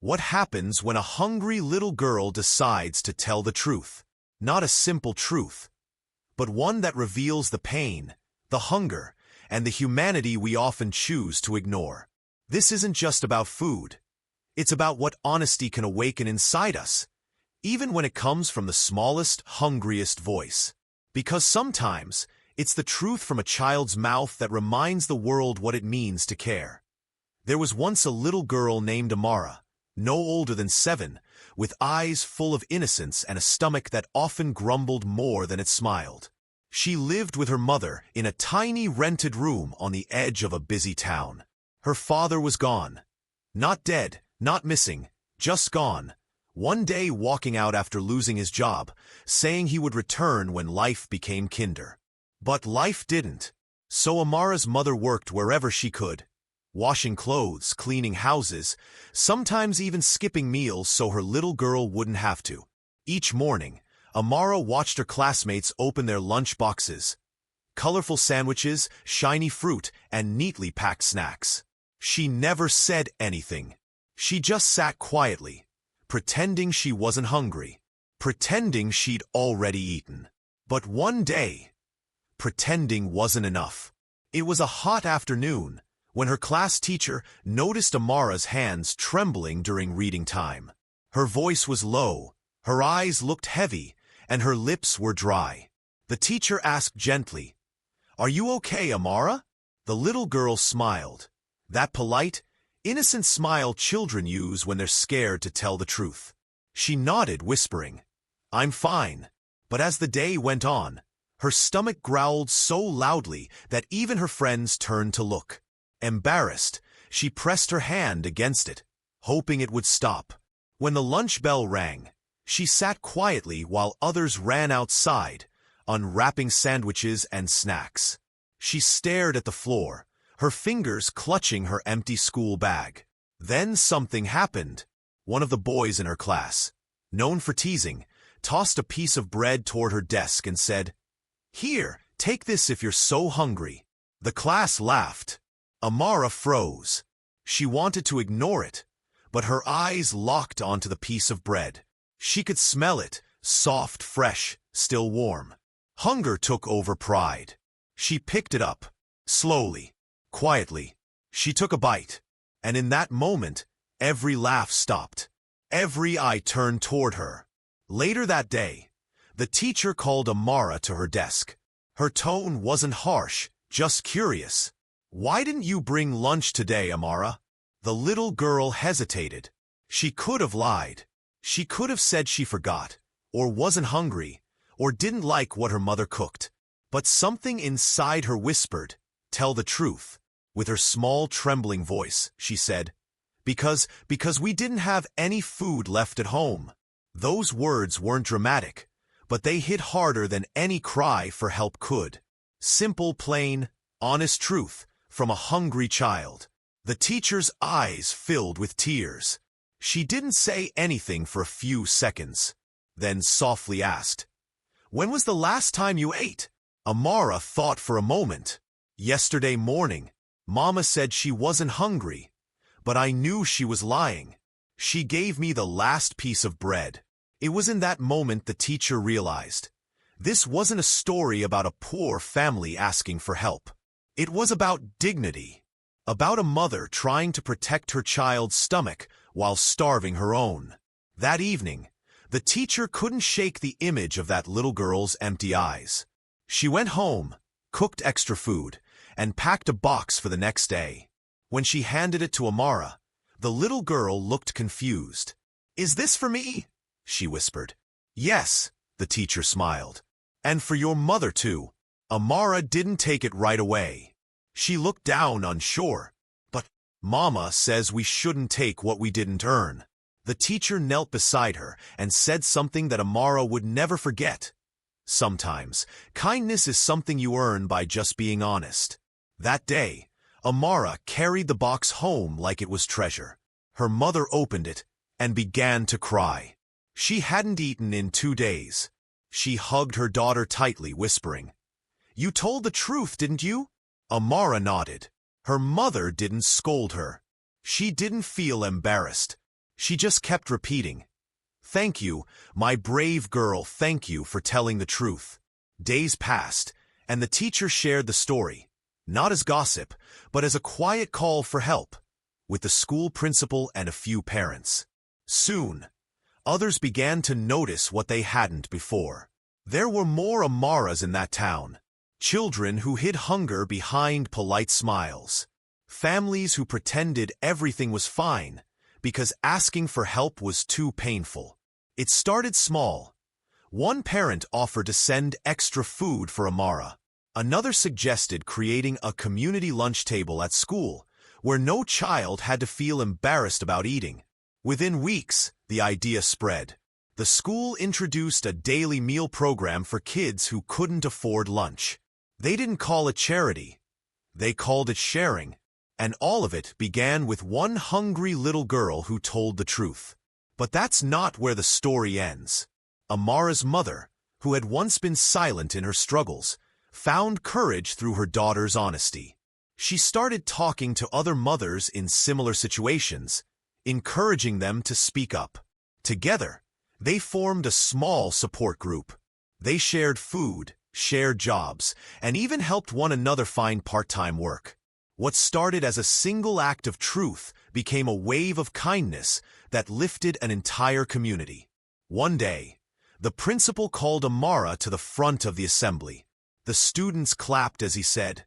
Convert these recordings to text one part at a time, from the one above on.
What happens when a hungry little girl decides to tell the truth? Not a simple truth, but one that reveals the pain, the hunger, and the humanity we often choose to ignore. This isn't just about food. It's about what honesty can awaken inside us, even when it comes from the smallest, hungriest voice. Because sometimes, it's the truth from a child's mouth that reminds the world what it means to care. There was once a little girl named Amara, no older than 7, with eyes full of innocence and a stomach that often grumbled more than it smiled. She lived with her mother in a tiny rented room on the edge of a busy town. Her father was gone. Not dead, not missing, just gone. One day walking out after losing his job, saying he would return when life became kinder. But life didn't. So Amara's mother worked wherever she could, washing clothes, cleaning houses, sometimes even skipping meals so her little girl wouldn't have to. Each morning, Amara watched her classmates open their lunch boxes. Colorful sandwiches, shiny fruit, and neatly packed snacks. She never said anything. She just sat quietly, pretending she wasn't hungry, pretending she'd already eaten. But one day, pretending wasn't enough. It was a hot afternoon when her class teacher noticed Amara's hands trembling during reading time. Her voice was low, her eyes looked heavy, and her lips were dry. The teacher asked gently, "Are you okay, Amara?" The little girl smiled, that polite, innocent smile children use when they're scared to tell the truth. She nodded, whispering, "I'm fine." But as the day went on, her stomach growled so loudly that even her friends turned to look. Embarrassed, she pressed her hand against it, hoping it would stop. When the lunch bell rang, she sat quietly while others ran outside, unwrapping sandwiches and snacks. She stared at the floor, her fingers clutching her empty school bag. Then something happened. One of the boys in her class, known for teasing, tossed a piece of bread toward her desk and said, "Here, take this if you're so hungry." The class laughed. Amara froze. She wanted to ignore it, but her eyes locked onto the piece of bread. She could smell it, soft, fresh, still warm. Hunger took over pride. She picked it up, slowly, quietly. She took a bite, and in that moment, every laugh stopped. Every eye turned toward her. Later that day, the teacher called Amara to her desk. Her tone wasn't harsh, just curious. "Why didn't you bring lunch today, Amara?" The little girl hesitated. She could have lied. She could have said she forgot, or wasn't hungry, or didn't like what her mother cooked. But something inside her whispered, "Tell the truth." With her small, trembling voice, she said, Because we didn't have any food left at home." Those words weren't dramatic, but they hit harder than any cry for help could. Simple, plain, honest truth from a hungry child. The teacher's eyes filled with tears. She didn't say anything for a few seconds, then softly asked, "When was the last time you ate?" Amara thought for a moment. "Yesterday morning. Mama said she wasn't hungry, but I knew she was lying. She gave me the last piece of bread." It was in that moment the teacher realized. This wasn't a story about a poor family asking for help. It was about dignity, about a mother trying to protect her child's stomach while starving her own. That evening, the teacher couldn't shake the image of that little girl's empty eyes. She went home, cooked extra food, and packed a box for the next day. When she handed it to Amara, the little girl looked confused. "Is this for me?" she whispered. "Yes," the teacher smiled. "And for your mother, too." Amara didn't take it right away. She looked down, unsure. "But Mama says we shouldn't take what we didn't earn." The teacher knelt beside her and said something that Amara would never forget. "Sometimes, kindness is something you earn by just being honest." That day, Amara carried the box home like it was treasure. Her mother opened it and began to cry. She hadn't eaten in 2 days. She hugged her daughter tightly, whispering, "You told the truth, didn't you?" Amara nodded. Her mother didn't scold her. She didn't feel embarrassed. She just kept repeating, "Thank you, my brave girl, thank you for telling the truth." Days passed, and the teacher shared the story, not as gossip, but as a quiet call for help, with the school principal and a few parents. Soon, others began to notice what they hadn't before. There were more Amaras in that town. Children who hid hunger behind polite smiles. Families who pretended everything was fine because asking for help was too painful. It started small. One parent offered to send extra food for Amara. Another suggested creating a community lunch table at school where no child had to feel embarrassed about eating. Within weeks, the idea spread. The school introduced a daily meal program for kids who couldn't afford lunch. They didn't call it charity. They called it sharing. And all of it began with one hungry little girl who told the truth. But that's not where the story ends. Amara's mother, who had once been silent in her struggles, found courage through her daughter's honesty. She started talking to other mothers in similar situations, encouraging them to speak up. Together, they formed a small support group. They shared food, shared jobs, and even helped one another find part-time work. What started as a single act of truth became a wave of kindness that lifted an entire community. One day, the principal called Amara to the front of the assembly. The students clapped as he said,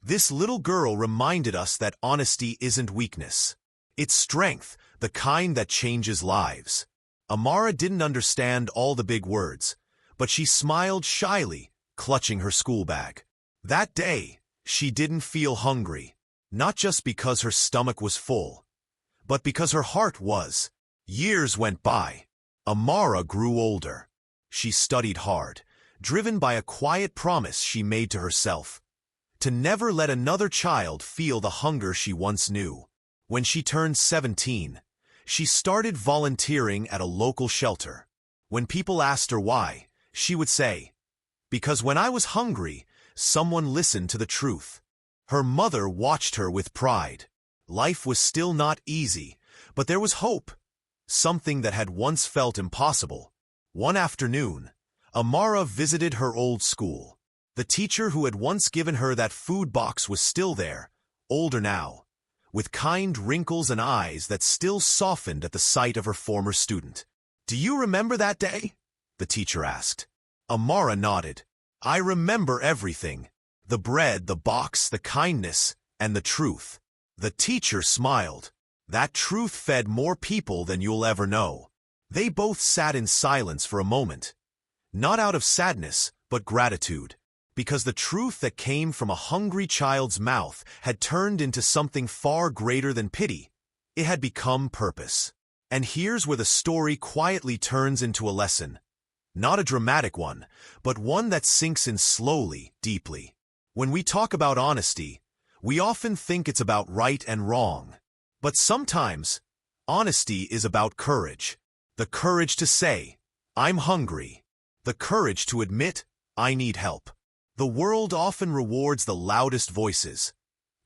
"This little girl reminded us that honesty isn't weakness. It's strength, the kind that changes lives." Amara didn't understand all the big words, but she smiled shyly, clutching her school bag. That day, she didn't feel hungry, not just because her stomach was full, but because her heart was. Years went by. Amara grew older. She studied hard, driven by a quiet promise she made to herself, to never let another child feel the hunger she once knew. When she turned 17, she started volunteering at a local shelter. When people asked her why, she would say, "Because when I was hungry, someone listened to the truth." Her mother watched her with pride. Life was still not easy, but there was hope, something that had once felt impossible. One afternoon, Amara visited her old school. The teacher who had once given her that food box was still there, older now, with kind wrinkles and eyes that still softened at the sight of her former student. "Do you remember that day?" the teacher asked. Amara nodded. "I remember everything. The bread, the box, the kindness, and the truth." The teacher smiled. "That truth fed more people than you'll ever know." They both sat in silence for a moment, not out of sadness, but gratitude, because the truth that came from a hungry child's mouth had turned into something far greater than pity. It had become purpose. And here's where the story quietly turns into a lesson. Not a dramatic one, but one that sinks in slowly, deeply. When we talk about honesty, we often think it's about right and wrong. But sometimes, honesty is about courage. The courage to say, "I'm hungry." The courage to admit, "I need help." The world often rewards the loudest voices,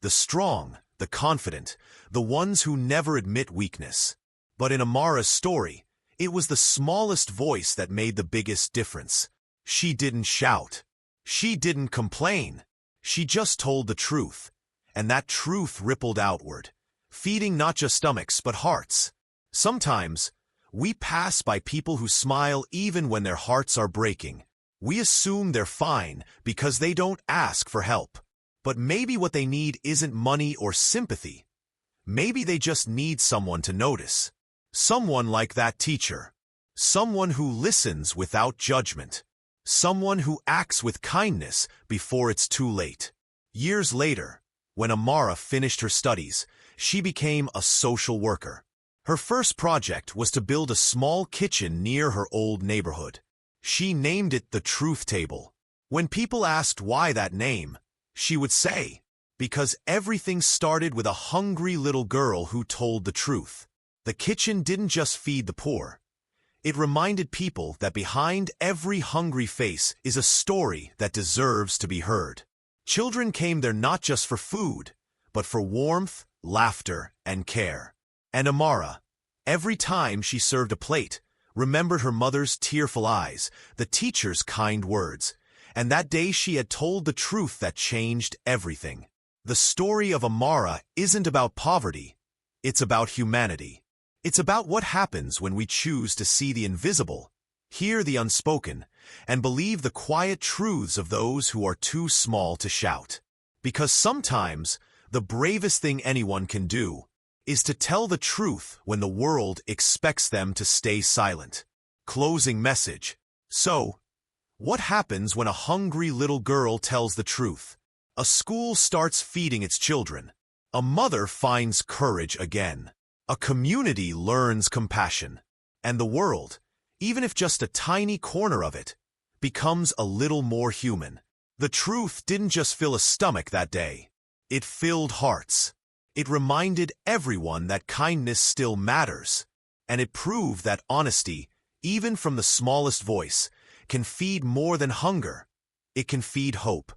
the strong, the confident, the ones who never admit weakness. But in Amara's story, it was the smallest voice that made the biggest difference. She didn't shout. She didn't complain. She just told the truth. And that truth rippled outward, feeding not just stomachs but hearts. Sometimes, we pass by people who smile even when their hearts are breaking. We assume they're fine because they don't ask for help. But maybe what they need isn't money or sympathy. Maybe they just need someone to notice. Someone like that teacher. Someone who listens without judgment. Someone who acts with kindness before it's too late. Years later, when Amara finished her studies, she became a social worker. Her first project was to build a small kitchen near her old neighborhood. She named it the Truth Table. When people asked why that name, she would say, "Because everything started with a hungry little girl who told the truth." The kitchen didn't just feed the poor. It reminded people that behind every hungry face is a story that deserves to be heard. Children came there not just for food, but for warmth, laughter, and care. And Amara, Every time she served a plate, remembered her mother's tearful eyes, the teacher's kind words, and that day she had told the truth that changed everything. The story of Amara isn't about poverty, it's about humanity. It's about what happens when we choose to see the invisible, hear the unspoken, and believe the quiet truths of those who are too small to shout. Because sometimes, the bravest thing anyone can do is to tell the truth when the world expects them to stay silent. Closing message. So, what happens when a hungry little girl tells the truth? A school starts feeding its children. A mother finds courage again. A community learns compassion. And the world, even if just a tiny corner of it, becomes a little more human. The truth didn't just fill a stomach that day. It filled hearts. It reminded everyone that kindness still matters. And it proved that honesty, even from the smallest voice, can feed more than hunger. It can feed hope.